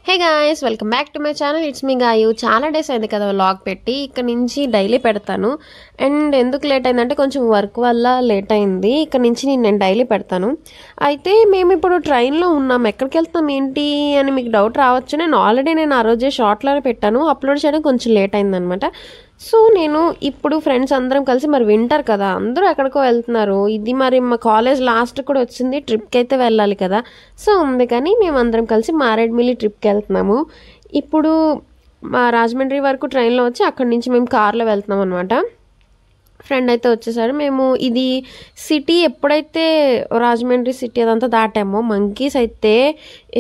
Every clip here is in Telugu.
Hey guys, welcome back to my channel. It's me Gayu. చాలా డేస్ అయింది కదా వ్లాగ్ పెట్టి. ఇక్కడ నుంచి డైలీ పెడతాను. అండ్ ఎందుకు లేట్ అయిందంటే కొంచెం వర్క్ వల్ల లేట్ అయింది. ఇక్కడ నుంచి నేను డైలీ పెడతాను. అయితే మేము ఇప్పుడు ట్రైన్లో ఉన్నాం. ఎక్కడికి వెళ్తాం ఏంటి అని మీకు డౌట్ రావచ్చు. నేను ఆ రోజే షార్ట్లోనే పెట్టాను. అప్లోడ్ చేయడం కొంచెం లేట్ అయిందనమాట. సో నేను ఇప్పుడు ఫ్రెండ్స్ అందరం కలిసి మరి వింటర్ కదా, అందరూ ఎక్కడికో వెళ్తున్నారు. ఇది మరి మా కాలేజ్ లాస్ట్ కూడా వచ్చింది, ట్రిప్కి అయితే వెళ్ళాలి కదా. సో అందుకని మేము అందరం కలిసి మారేడుమిల్లి ట్రిప్కి వెళ్తున్నాము. ఇప్పుడు మా రాజమండ్రి వరకు ట్రైన్లో వచ్చి అక్కడి నుంచి మేము కార్లో వెళ్తున్నాం అనమాట. ఫ్రెండ్ అయితే వచ్చేసాడు. మేము ఇది సిటీ ఎప్పుడైతే రాజమండ్రి సిటీ అదంతా దాటామో మంకీస్ అయితే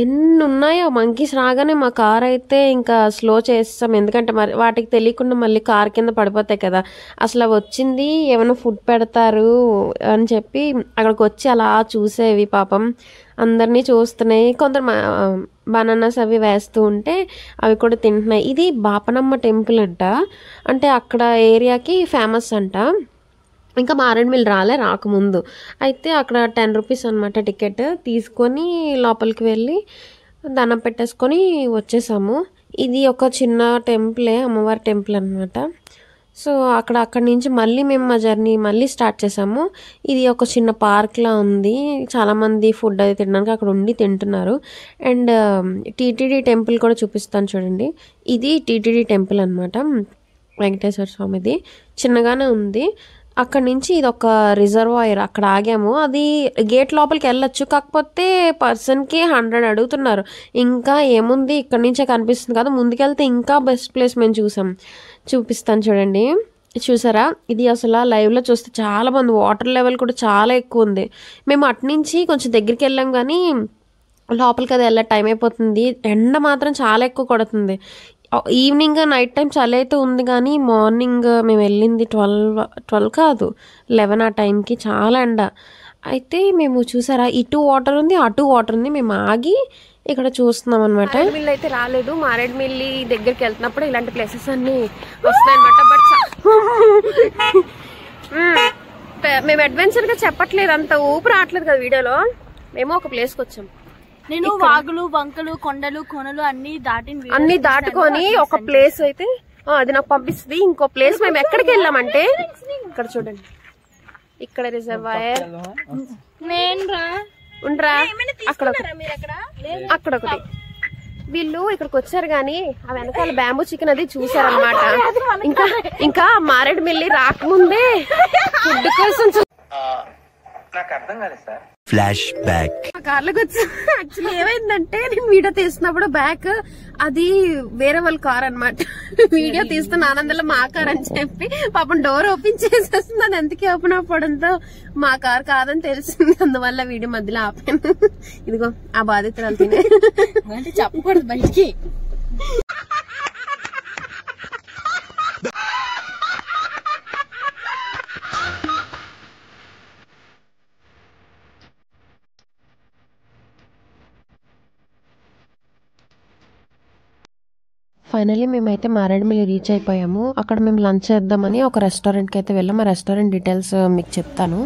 ఎన్ని ఉన్నాయో. మంకీస్ రాగానే మా కార్ అయితే ఇంకా స్లో చేస్తాం, ఎందుకంటే మరి వాటికి తెలియకుండా మళ్ళీ కార్ కింద పడిపోతాయి కదా. అసలు వచ్చింది ఏమైనా ఫుడ్ పెడతారు అని చెప్పి అక్కడికి వచ్చి అలా చూసేవి. పాపం అందరినీ చూస్తున్నాయి. కొందరు బనానాస్ అవి వేస్తూ ఉంటే అవి కూడా తింటున్నాయి. ఇది బాపనమ్మ టెంపుల్ అంట, అంటే అక్కడ ఏరియాకి ఫేమస్ అంట. ఇంకా మారేడుమిల్లి రాకముందు అయితే అక్కడ 10 రూపీస్ అనమాట టికెట్ తీసుకొని లోపలికి వెళ్ళి దండం పెట్టేసుకొని వచ్చేసాము. ఇది ఒక చిన్న టెంపులే, అమ్మవారి టెంపుల్ అనమాట. సో అక్కడి నుంచి మళ్ళీ మేము మా జర్నీ మళ్ళీ స్టార్ట్ చేసాము. ఇది ఒక చిన్న పార్క్లా ఉంది. చాలామంది ఫుడ్ అది తినడానికి అక్కడ ఉండి తింటున్నారు. అండ్ టీటీడీ టెంపుల్ కూడా చూపిస్తాను చూడండి. ఇది టీటీడీ టెంపుల్ అనమాట, వెంకటేశ్వర స్వామిది. చిన్నగానే ఉంది. అక్కడి నుంచి ఇది ఒక రిజర్వాయర్, అక్కడ ఆగాము. అది గేట్ లోపలికి వెళ్ళొచ్చు, కాకపోతే పర్సన్కి 100 అడుగుతున్నారు. ఇంకా ఏముంది, ఇక్కడి నుంచే కనిపిస్తుంది కదా, ముందుకెళ్తే ఇంకా బెస్ట్ ప్లేస్ మేము చూపిస్తాను చూడండి. చూసారా, ఇది అసలు లైవ్లో చూస్తే చాలా బాగుంది. వాటర్ లెవెల్ కూడా చాలా ఎక్కువ ఉంది. మేము అటునుంచి కొంచెం దగ్గరికి వెళ్ళాం కానీ లోపలికి అది వెళ్ళే టైం అయిపోతుంది. ఎండ మాత్రం చాలా ఎక్కువ కొడుతుంది. ఈవినింగ్ నైట్ టైం చలి అయితే ఉంది, కానీ మార్నింగ్ మేము వెళ్ళింది 12 కాదు 11 ఆ టైంకి చాలా ఎండ. అయితే మేము చూసారా, ఇటు వాటర్ ఉంది అటు వాటర్ ఉంది. మేము ఆగి ఇక్కడ చూస్తున్నాం అనమాట. మారేడుమిల్లి అయితే రాలేదు. మారేడుమిల్లి దగ్గరికి వెళ్తున్నప్పుడు ఇలాంటి ప్లేసెస్ అన్ని వస్తాయన్నమాట. బట్ మేము అడ్వెంచర్ గా చెప్పట్లేదు, అంత ఊపు రావట్లేదు కదా వీడియోలో. మేము ఒక ప్లేస్కి వచ్చాం. నేను వాగులు వంకలు కొండలు కొనలు అన్ని దాటుకొని ఒక ప్లేస్ అయితే అది నాకు పంపిస్తుంది. ఇంకో ప్లేస్ మేము ఎక్కడికి వెళ్ళామంటే ఇక్కడ చూడండి, ఇక్కడ రిజర్వాయర్ ఉండరా, అక్కడ ఒకటి. వీళ్ళు ఇక్కడికి వచ్చారు కానీ ఆ వెనకాల బ్యాంబూ చికెన్ అది చూసారనమాట. ఇంకా మారేడుమిల్లి రాకముందే ఫుడ్ కోసం ఫ్లాష్ బ్యాక్ కార్లోకి వచ్చి యాక్చువల్లీ ఏమైందంటే నేను వీడియో తీస్తున్నప్పుడు బ్యాక్ అది వేరే వాళ్ళ కార్ అనమాట. వీడియో తీస్తున్న ఆనందంలో మా కార్ అని చెప్పి పాపం డోర్ ఓపెన్ చేసేస్తుంది. అది ఎందుకే ఓపెన్ అవ్వడంతో మా కార్ కాదని తెలిసింది. అందువల్ల వీడియో మధ్యలో ఆపాను. ఇదిగో ఆ బాధితురాలు తినే చెప్పకూడదు బయటికి. ఫైనల్లీ మేమైతే మారేడుమిల్లి రీచ్ అయిపోయాము. అక్కడ మేము లంచ్ చేద్దామని ఒక రెస్టారెంట్కి అయితే వెళ్ళాము. ఆ రెస్టారెంట్ డీటెయిల్స్ మీకు చెప్తాను.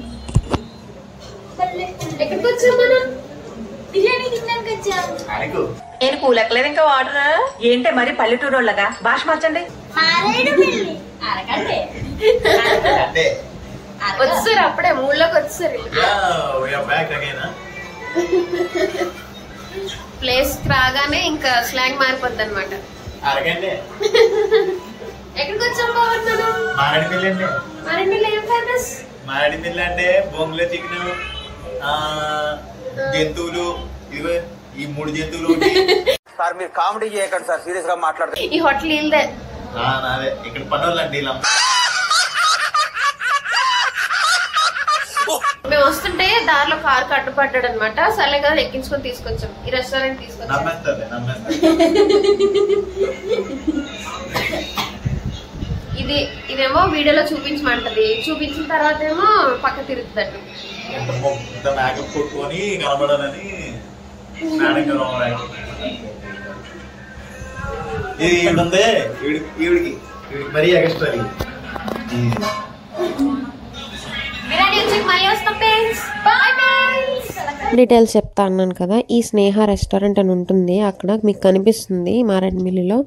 నేను కూలెక్కలేదు ఇంకా వాటర్ ఏంటే మరి పల్లెటూరు వాళ్ళగా భాష మార్చండి. వచ్చారు అప్పుడే మూడులోకి వచ్చారు. ప్లేస్ రాగానే ఇంకా స్లాంగ్ మారిపోద్ది అనమాట. ఎక్కడికి వచ్చాం బాగున్నాను. మారేడుమిల్లి ఏం ఫేమస్? మారేడుమిల్లి అంటే బొంగులో చికెన్, జంతువులు, ఇదిగో ఈ 3 జంతువులు. సార్ మీరు కామెడీ చేయకండి సార్, సీరియస్ గా మాట్లాడుతున్నారు. ఈ హోటల్ ఇల్దే నాదే, ఇక్కడ పనులండి. మేము వస్తుంటే దారిలో కార్ కట్టుపడ్డాడు అనమాట. సర్లే కదా ఎక్కించుకొని తీసుకొచ్చాం ఈ రెస్టారెంట్ తీసుకొచ్చాం. ఇదేమో వీడియోలో చూపించమంటది, చూపించిన తర్వాత ఏమో పక్క తిరుగుతుందట. మేకప్ కొట్టుకొని కనబడాలని ఇది ఈవిడికి మరీ ఎక్స్ట్రా. బిర్యానీ వచ్చి మళ్ళీ వస్తాం. డీటెయిల్స్ చెప్తా అన్నాను కదా, ఈ స్నేహ రెస్టారెంట్ అని ఉంటుంది, అక్కడ మీకు కనిపిస్తుంది మారేడుమిల్లిలో.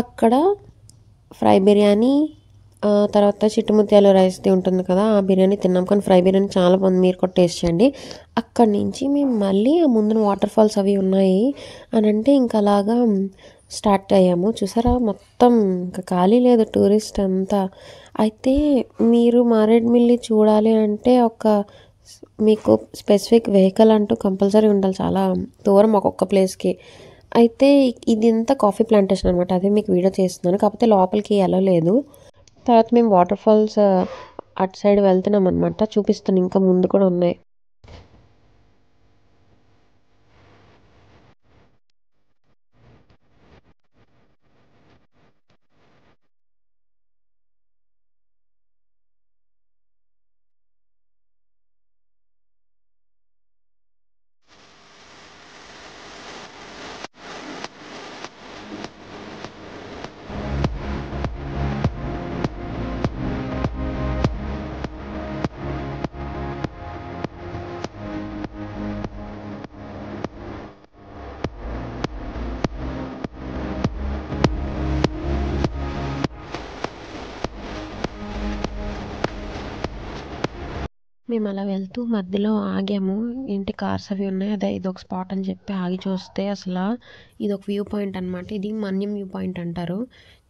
అక్కడ ఫ్రై బిర్యానీ, తర్వాత చిట్టుముత్యాల రైస్ది ఉంటుంది కదా, ఆ బిర్యానీ తిన్నాం. కానీ ఫ్రై బిర్యానీ చాలా బాగుంది, మీరు కూడా టేస్ట్ చేయండి. అక్కడి నుంచి మేము మళ్ళీ ఆ ముందున వాటర్ ఫాల్స్ అవి ఉన్నాయి అని అంటే ఇంకా అలాగా స్టార్ట్ అయ్యాము. చూసారా మొత్తం ఇంకా ఖాళీ లేదు, టూరిస్ట్ అంతా. అయితే మీరు మారేడుమిల్లి చూడాలి అంటే మీకు స్పెసిఫిక్ వెహికల్ అంటూ కంపల్సరీ ఉండాలి, చాలా దూరం ఒక్కొక్క ప్లేస్కి. అయితే ఇది అంతా కాఫీ ప్లాంటేషన్ అనమాట, అదే మీకు వీడియో చేస్తున్నాను, కాకపోతే లోపలికి వెళ్ళలేదు. తర్వాత మేము వాటర్ ఫాల్స్ అటు సైడ్ వెళ్తున్నాం అనమాట, చూపిస్తాను, ఇంకా ముందు కూడా ఉన్నాయి. మేము అలా వెళ్తూ మధ్యలో ఆగాము, ఏంటి కార్స్ అవి ఉన్నాయి, అదే ఇదొక స్పాట్ అని చెప్పి ఆగి చూస్తే అసలు ఇదొక వ్యూ పాయింట్ అనమాట. ఇది మన్యం వ్యూ పాయింట్ అంటారు.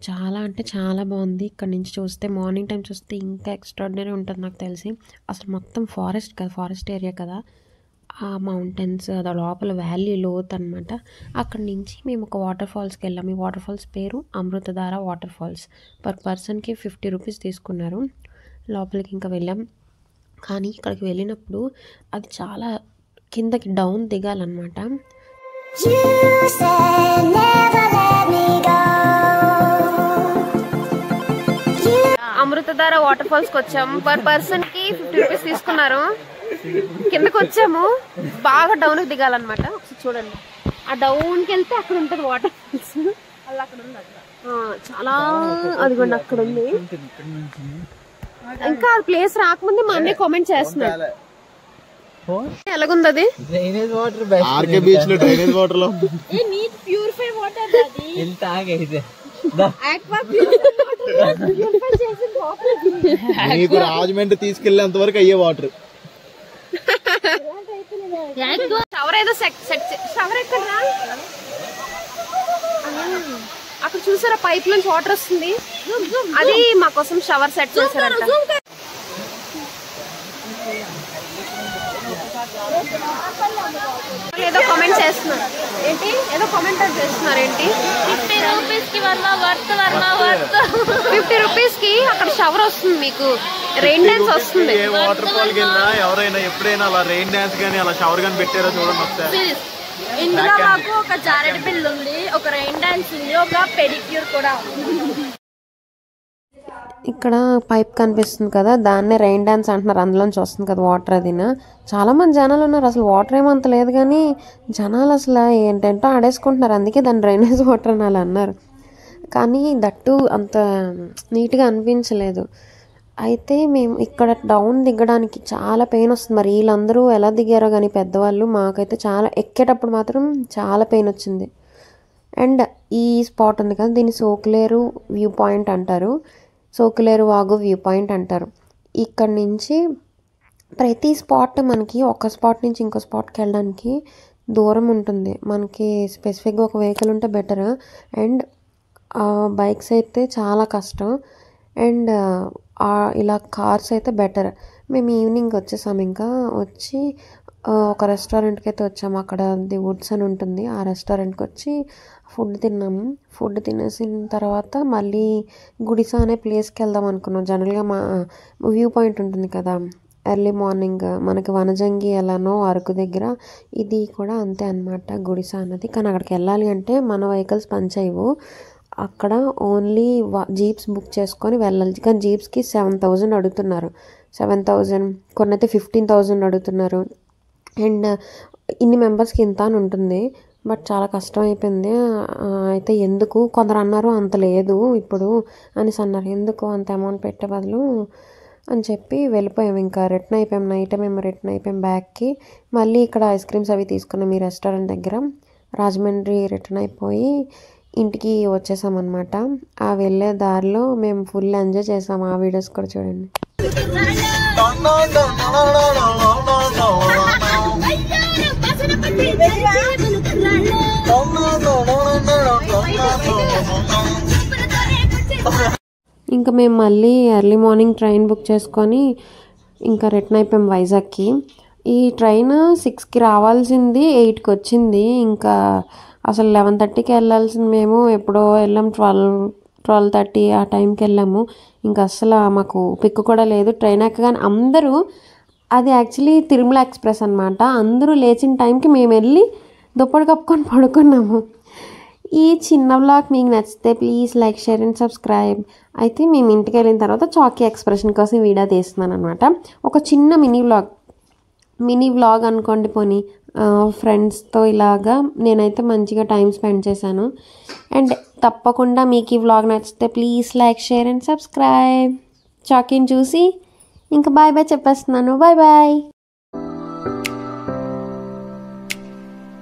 చాలా అంటే చాలా బాగుంది. ఇక్కడ నుంచి చూస్తే మార్నింగ్ టైం చూస్తే ఇంకా ఎక్స్ట్రాడినరీ ఉంటుంది నాకు తెలిసి. అసలు మొత్తం ఫారెస్ట్ కదా, ఫారెస్ట్ ఏరియా కదా, ఆ మౌంటైన్స్, అది లోపల వ్యాలీ లోత్ అనమాట. అక్కడి నుంచి మేము ఒక వాటర్ ఫాల్స్కి వెళ్ళాము. ఈ వాటర్ ఫాల్స్ పేరు అమృతధార వాటర్ ఫాల్స్. పర్ పర్సన్కి 50 రూపీస్ తీసుకున్నారు. లోపలికి ఇంకా వెళ్ళాం. కానీ ఇక్కడికి వెళ్ళినప్పుడు అది చాలా కిందకి డౌన్ దిగాలన్నమాట. అమృతధార వాటర్ ఫాల్స్కి వచ్చాము. పర్ పర్సన్కి 50 రూపీస్ తీసుకున్నారు. కిందకి వచ్చాము, బాగా డౌన్కి దిగాలన్నమాట. ఒకసారి చూడండి, ఆ డౌన్కి వెళ్తే అక్కడ ఉంటుంది వాటర్ ఫాల్స్. చాలా అదిగోండి అక్కడ ఉంది. ఇంకా ఆ ప్లేస్ రాకముందే మా అన్నయ్య కామెంట్ చేస్తున్నాడు. ఎలాగుంది అది? డ్రైనేజ్ వాటర్ ఆర్కే బీచ్ లో డ్రైనేజ్ వాటర్ లో ప్యూరిఫై వాటర్ అది. నీకు రాజమండ్రి తీసుకెళ్లేంత వరకు అయ్యే వాటర్. షవర్ ఏదో షవర్ ఎక్కడ అక్కడ చూసారా, పైప్ నుంచి వాటర్ వస్తుంది, అది మా కోసం షవర్ సెట్ చేశారంట. ఏదో కామెంట్ చేస్తున్నారు ఏంటి, ఏదో కామెంట్ చేస్తున్నారు ఏంటి. 50 రూపీస్ కి వర్త్ 50 రూపీస్ కి అక్కడ షవర్ వస్తుంది, మీకు రెయిన్ డాన్స్ వస్తుంది. ఏ వాటర్ ఫాల్ కి వెళ్ళినా ఎవరైనా ఎప్పుడైనా అలా రెయిన్ డాన్స్ గానీ అలా షవర్ గానీ పెట్టారో చూడండి ఒకసారి. ఇందులో మాకు ఒక జారెడ్ బిల్ ఉంది, ఒక రెయిన్ డాన్స్ ఉంది, ఒక పెడిక్యూర్ కూడా ఉంది. ఇక్కడ పైప్ కనిపిస్తుంది కదా, దాన్నే రెయిన్ డాన్స్ అంటున్నారు, అందులోంచి వస్తుంది కదా వాటర్. అదినా చాలా మంది జనాలు ఉన్నారు, అసలు వాటర్ ఏమంత లేదు కానీ జనాలు అసలు ఏంటంటో ఆడేసుకుంటున్నారు, అందుకే దాన్ని డ్రైనేజ్ వాటర్ అని అలా అన్నారు. కానీ దట్టు అంత నీట్గా అనిపించలేదు. అయితే మేము ఇక్కడ డౌన్ దిగడానికి చాలా పెయిన్ వస్తుంది. మరి వీళ్ళందరూ ఎలా దిగారో కానీ పెద్దవాళ్ళు, మాకైతే చాలా ఎక్కేటప్పుడు మాత్రం చాలా పెయిన్ వచ్చింది. అండ్ ఈ స్పాట్ ఉంది కదా, దీన్ని సోకులేరు వ్యూ పాయింట్ అంటారు, సోకులేరు వాగు వ్యూ పాయింట్ అంటారు. ఇక్కడ నుంచి ప్రతి స్పాట్ మనకి ఒక స్పాట్ నుంచి ఇంకో స్పాట్కి వెళ్ళడానికి దూరం ఉంటుంది. మనకి స్పెసిఫిక్గా ఒక వెహికల్ ఉంటే బెటర్, అండ్ బైక్స్ అయితే చాలా కష్టం, అండ్ ఇలా కార్స్ అయితే బెటర్. మేము ఈవినింగ్ వచ్చేసాము. ఇంకా వచ్చి ఒక రెస్టారెంట్కి అయితే వచ్చాము, అక్కడ ది వుడ్స్ అని ఉంటుంది, ఆ రెస్టారెంట్కి వచ్చి ఫుడ్ తిన్నాము. ఫుడ్ తినేసిన తర్వాత మళ్ళీ గుడిసా అనే ప్లేస్కి వెళ్దాం అనుకున్నాం. జనరల్గా మా వ్యూ పాయింట్ ఉంటుంది కదా, ఎర్లీ మార్నింగ్ మనకి వనజంగి ఎలానో అరకు దగ్గర, ఇది కూడా అంతే అనమాట గుడిసా అన్నది. కానీ అక్కడికి వెళ్ళాలి అంటే మన వెహికల్స్ పనిచేయవు, అక్కడ ఓన్లీ జీప్స్ బుక్ చేసుకొని వెళ్ళాలి. కానీ జీప్స్కి 7,000 అడుగుతున్నారు, 7,000, కొన్ని అయితే 15,000 అడుగుతున్నారు. అండ్ ఇన్ని మెంబర్స్కి ఇంత అని ఉంటుంది, బట్ చాలా కష్టం అయిపోయింది. అయితే ఎందుకు, కొందరు అన్నారు అంత లేదు ఇప్పుడు అనేసి అన్నారు, ఎందుకు అంత అమౌంట్ పెట్టే బదులు అని చెప్పి వెళ్ళిపోయాం. ఇంకా రిటర్న్ అయిపోయాం. నైట్ మేము రిటర్న్ అయిపోయాం బ్యాగ్కి. మళ్ళీ ఇక్కడ ఐస్ క్రీమ్స్ అవి తీసుకున్నాం ఈ రెస్టారెంట్ దగ్గర. రాజమండ్రి రిటర్న్ అయిపోయి ఇంటికి వచ్చేసామన్నమాట. ఆ వెళ్ళే దారిలో మేము ఫుల్ ఎంజాయ్ చేసాం. ఆ వీడియోస్ కూడా చూడండి. ఇంకా మేము మళ్ళీ ఎర్లీ మార్నింగ్ ట్రైన్ బుక్ చేసుకొని ఇంకా రిటర్న్ అయిపోయాం వైజాగ్కి. ఈ ట్రైన్ 6కి రావాల్సింది 8కి వచ్చింది. ఇంకా అసలు 11:30కి వెళ్ళాల్సింది మేము ఎప్పుడో వెళ్ళాం. 12:30 ఆ టైంకి వెళ్ళాము. ఇంకా అసలు మాకు పిక్ కూడా లేదు. ట్రైన్ ఎక్కగానే అందరూ, అది యాక్చువల్లీ తిరుమల ఎక్స్ప్రెస్ అనమాట, అందరూ లేచిన టైంకి మేము వెళ్ళి దుప్పటి కప్పుకొని పడుకున్నాము. ఈ చిన్న వ్లాగ్ మీకు నచ్చితే please like, share and subscribe. అయితే మేము ఇంటికి వెళ్ళిన తర్వాత చాకీ ఎక్స్ప్రెషన్ కోసం వీడియో తీస్తున్నాను అనమాట. ఒక చిన్న మినీ వ్లాగ్ అనుకోండి. పోనీ ఫ్రెండ్స్తో ఇలాగా నేనైతే మంచిగా టైం స్పెండ్ చేశాను. అండ్ తప్పకుండా మీకు ఈ వ్లాగ్ నచ్చితే please like, share and subscribe. చాకీని చూసి ఇంకా బాయ్ బాయ్ చెప్పేస్తున్నాను. Bye bye.